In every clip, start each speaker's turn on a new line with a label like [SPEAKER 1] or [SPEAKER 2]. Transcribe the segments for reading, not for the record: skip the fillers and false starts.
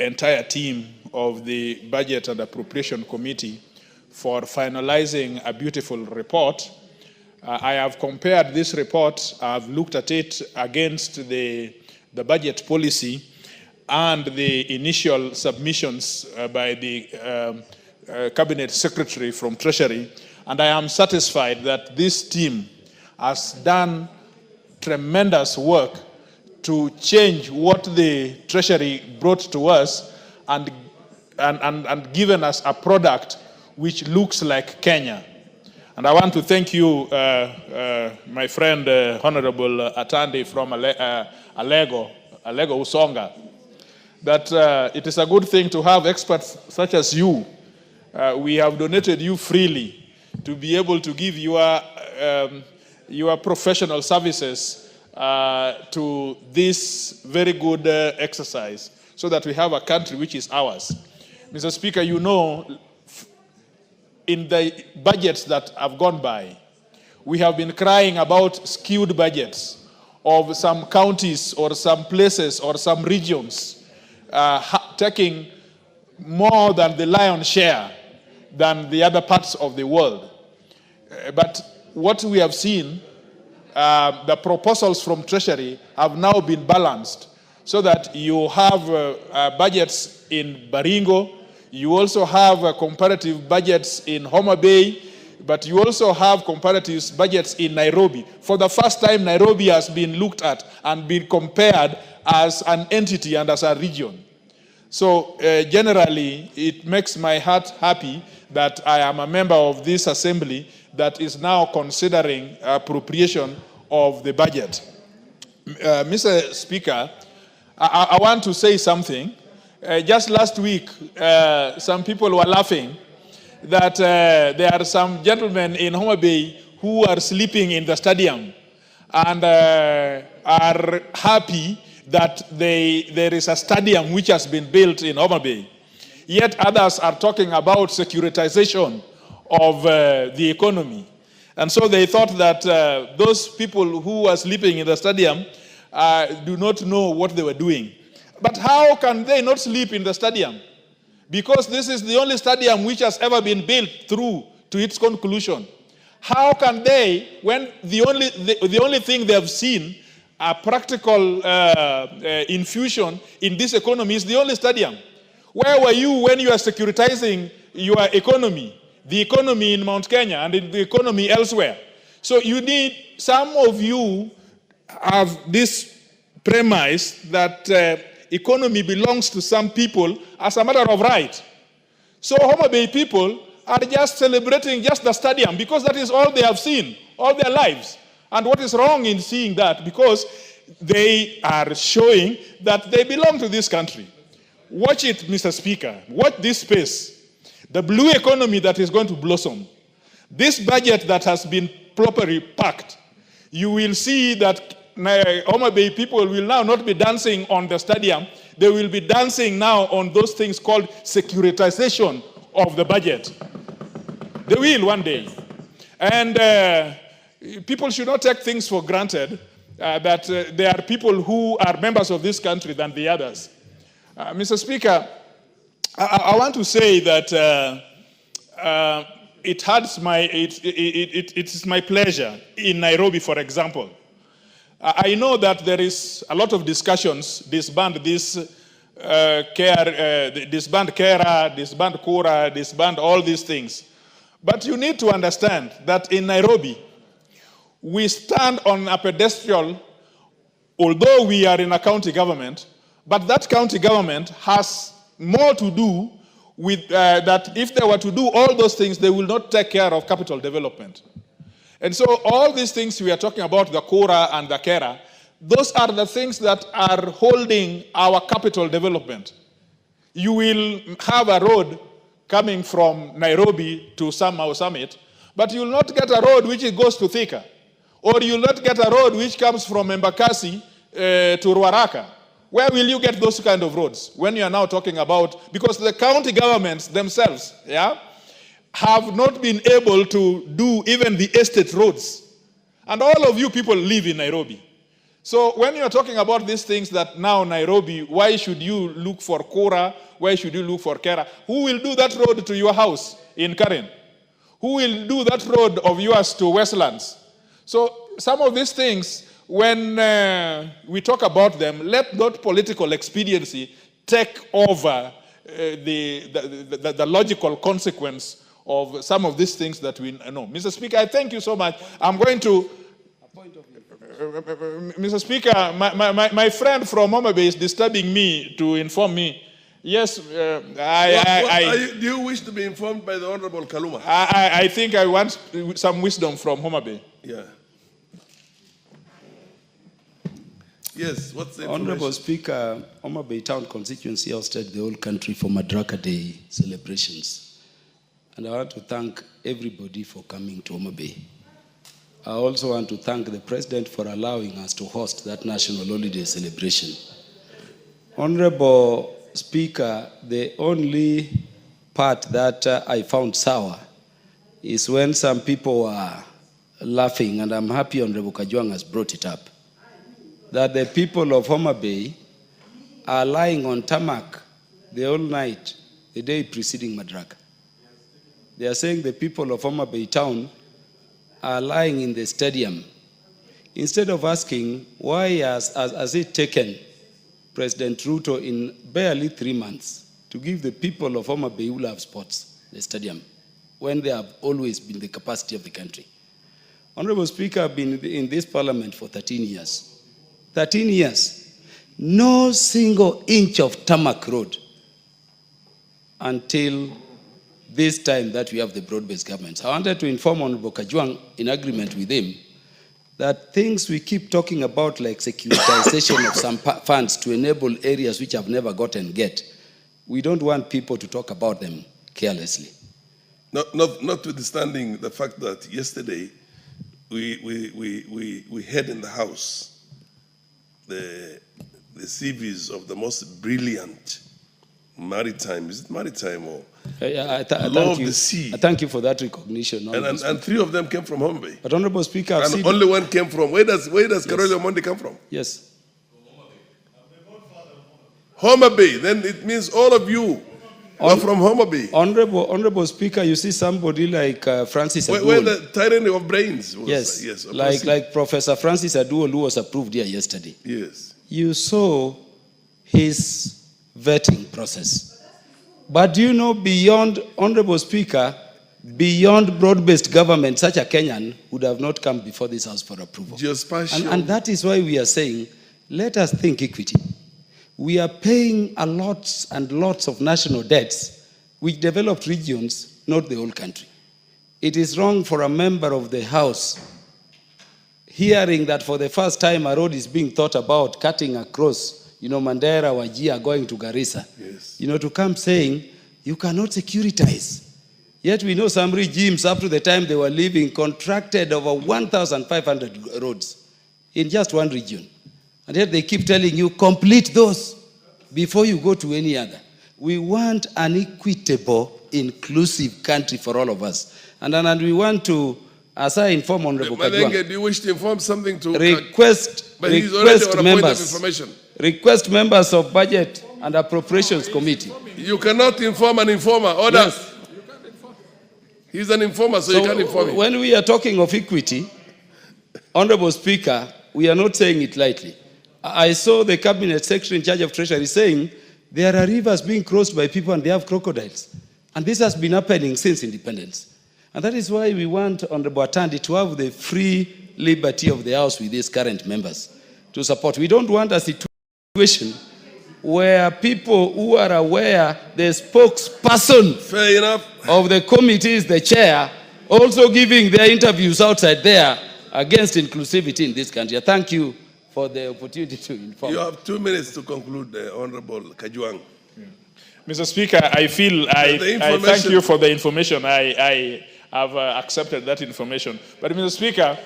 [SPEAKER 1] entire team of the Budget and Appropriation Committee for finalizing a beautiful report. I have compared this report, I've looked at it against the budget policy and the initial submissions by the Cabinet Secretary from Treasury, and I am satisfied that this team has done tremendous work to change what the Treasury brought to us and given us a product which looks like Kenya. And I want to thank you, my friend, Honorable Atandi from Alego Usonga, that it is a good thing to have experts such as you. We have donated you freely to be able to give your professional services to this very good exercise so that we have a country which is ours. Mr. Speaker, you know, in the budgets that have gone by, we have been crying about skewed budgets of some counties or some places or some regions taking more than the lion's share than the other parts of the world. But what we have seen, the proposals from Treasury have now been balanced so that you have budgets in Baringo, you also have comparative budgets in Homa Bay, but you also have comparative budgets in Nairobi. For the first time, Nairobi has been looked at and been compared as an entity and as a region. So generally, it makes my heart happy that I am a member of this assembly that is now considering appropriation of the budget. Mr. Speaker, I want to say something. Just last week, some people were laughing that there are some gentlemen in Homa Bay who are sleeping in the stadium and are happy that there is a stadium which has been built in Homa Bay. Yet others are talking about securitization of the economy. And so they thought that those people who are sleeping in the stadium do not know what they were doing. But how can they not sleep in the stadium? Because this is the only stadium which has ever been built through to its conclusion. How can they, when the only thing they have seen a practical infusion in this economy is the only stadium? Where were you when you are securitizing your economy, the economy in Mount Kenya and in the economy elsewhere? So you need, some of you have this premise that economy belongs to some people as a matter of right. So Homa Bay people are just celebrating just the stadium because that is all they have seen all their lives. And what is wrong in seeing that? Because they are showing that they belong to this country. Watch it, Mr. Speaker. Watch this space. The blue economy that is going to blossom. This budget that has been properly packed. You will see that Homa Bay people will now not be dancing on the stadium. They will be dancing now on those things called securitization of the budget. They will one day. And people should not take things for granted that there are people who are members of this country than the others. Mr. Speaker, I want to say that it is my pleasure in Nairobi, for example. I know that there is a lot of discussions, disband this disband Kera, disband Kura, disband all these things. But you need to understand that in Nairobi, we stand on a pedestal, although we are in a county government, but that county government has more to do with that. If they were to do all those things, they will not take care of capital development. And so all these things we are talking about, the Kora and the Kera, those are the things that are holding our capital development. You will have a road coming from Nairobi to Mau Summit, but you will not get a road which goes to Thika. Or you will not get a road which comes from Embakasi to Ruaraka. Where will you get those kind of roads when you are now talking about, because the county governments themselves, have not been able to do even the estate roads. And all of you people live in Nairobi. So when you're talking about these things that now Nairobi, why should you look for Kora? Why should you look for Kera? Who will do that road to your house in Karen? Who will do that road of yours to Westlands? So some of these things, when we talk about them, let not political expediency take over the logical consequence of some of these things that we know. Mr. Speaker, I thank you so much. I'm going to... Mr. Speaker, my friend from Homa Bay is disturbing me to inform me. Yes,
[SPEAKER 2] do you wish to be informed by the Honorable Kaluma?
[SPEAKER 1] I think I want some wisdom from Homa Bay.
[SPEAKER 2] Yeah. Yes, what's the information?
[SPEAKER 3] Honorable Speaker, Homa Bay Town constituency hosted the whole country for Madaraka Day celebrations. And I want to thank everybody for coming to Homa Bay. I also want to thank the President for allowing us to host that national holiday celebration. Honorable Speaker, the only part that I found sour is when some people are laughing, and I'm happy Honorable Kajwang has brought it up, that the people of Homa Bay are lying on tarmac the whole night, the day preceding Madaraka. They are saying the people of Homa Bay Town are lying in the stadium. Instead of asking, why has it taken President Ruto in barely 3 months to give the people of Homa Bay who love sports the stadium, when they have always been the capacity of the country? Honorable Speaker, I've been in this parliament for 13 years. 13 years. No single inch of tarmac road until this time that we have the broad-based governments. I wanted to inform Honorable Kajwang, in agreement with him, that things we keep talking about, like securitization of some funds to enable areas which have never gotten we don't want people to talk about them carelessly.
[SPEAKER 2] Notwithstanding the fact that yesterday we had in the House the CVs of the most brilliant maritime, is it maritime or law of the sea?
[SPEAKER 3] I thank you for that recognition.
[SPEAKER 2] And 3 of them came from Homa Bay.
[SPEAKER 3] But Honorable Speaker,
[SPEAKER 2] and only one came from, where does Karoli Omondi come from?
[SPEAKER 3] Yes.
[SPEAKER 2] Homa Bay. Then it means all of you are from Homa Bay.
[SPEAKER 3] Honorable Speaker, you see somebody like Francis Aduol.
[SPEAKER 2] Where the tyranny of brains was.
[SPEAKER 3] Yes, like Professor Francis Aduol, who was approved here yesterday.
[SPEAKER 2] Yes.
[SPEAKER 3] You saw his vetting process. But do you know, beyond, Honorable Speaker, beyond broad-based government, such a Kenyan would have not come before this House for approval. And that is why we are saying, let us think equity. We are paying a lots and lots of national debts, which developed regions, not the whole country. It is wrong for a member of the House hearing that for the first time a road is being thought about cutting across, Mandera, Wajir, going to Garissa.
[SPEAKER 2] Yes.
[SPEAKER 3] To come saying, you cannot securitize. Yet we know some regimes, up to the time they were living, contracted over 1,500 roads in just one region. And yet they keep telling you, complete those before you go to any other. We want an equitable, inclusive country for all of us. And we want to, as I inform Honorable Kajwang,
[SPEAKER 2] do you wish to inform something to
[SPEAKER 3] request members of Budget and Appropriations Committee.
[SPEAKER 2] You cannot inform an informer. Order.
[SPEAKER 3] Yes.
[SPEAKER 2] He's an informer, so you can't inform him.
[SPEAKER 3] When we are talking of equity, Honorable Speaker, we are not saying it lightly. I saw the Cabinet Secretary in charge of Treasury saying there are rivers being crossed by people and they have crocodiles. And this has been happening since independence. And that is why we want Honorable Atandi to have the free liberty of the House with these current members to support. We don't want a situation where people who are aware the spokesperson of the committee is the chair, also giving their interviews outside there against inclusivity in this country. Thank you for the opportunity to inform.
[SPEAKER 2] You have 2 minutes to conclude, Honorable Kajwang.
[SPEAKER 1] Mr. Speaker, I thank you for the information. I have accepted that information. But Mr. Speaker,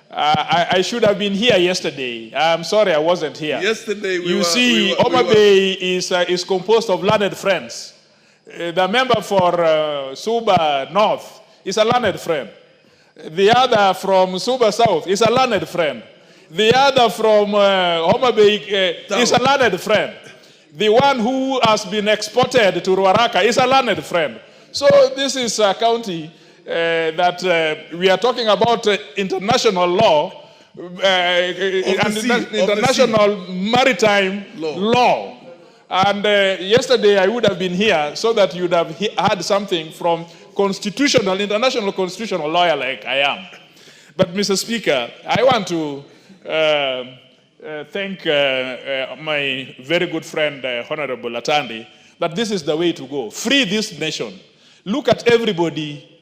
[SPEAKER 1] I should have been here yesterday. I'm sorry I wasn't here.
[SPEAKER 2] Yesterday
[SPEAKER 1] Homa Bay is composed of learned friends. The member for Suba North is a learned friend. The other from Suba South is a learned friend. The other from Homa Bay is a learned friend. The one who has been exported to Ruaraka is a learned friend. So this is a county that we are talking about international law, international maritime law. And yesterday I would have been here so that you would have had something from international constitutional lawyer like I am. But Mr. Speaker, I want to thank my very good friend, Honorable Atandi, that this is the way to go. Free this nation. Look at everybody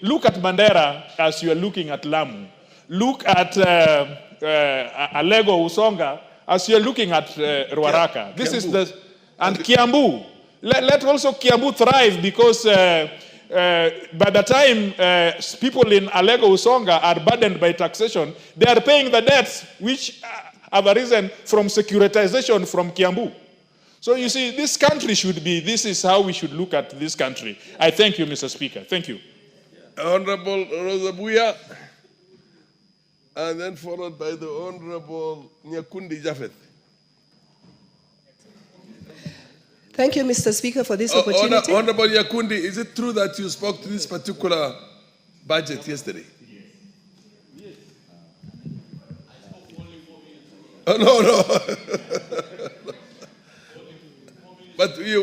[SPEAKER 1] look at Mandera as you are looking at Lamu. Look at Alego Usonga as you are looking at Ruaraka. And Kiambu. Let also Kiambu thrive, because by the time people in Alego Usonga are burdened by taxation, they are paying the debts which have arisen from securitization from Kiambu. So you see, this country this is how we should look at this country. I thank you, Mr. Speaker. Thank you.
[SPEAKER 2] Honorable Rosabuya, and then followed by the Honorable Nyakundi Japheth.
[SPEAKER 4] Thank you, Mr. Speaker, for this opportunity.
[SPEAKER 2] Honorable Nyakundi, is it true that you spoke to this particular budget yesterday? Yes. Oh, no. But you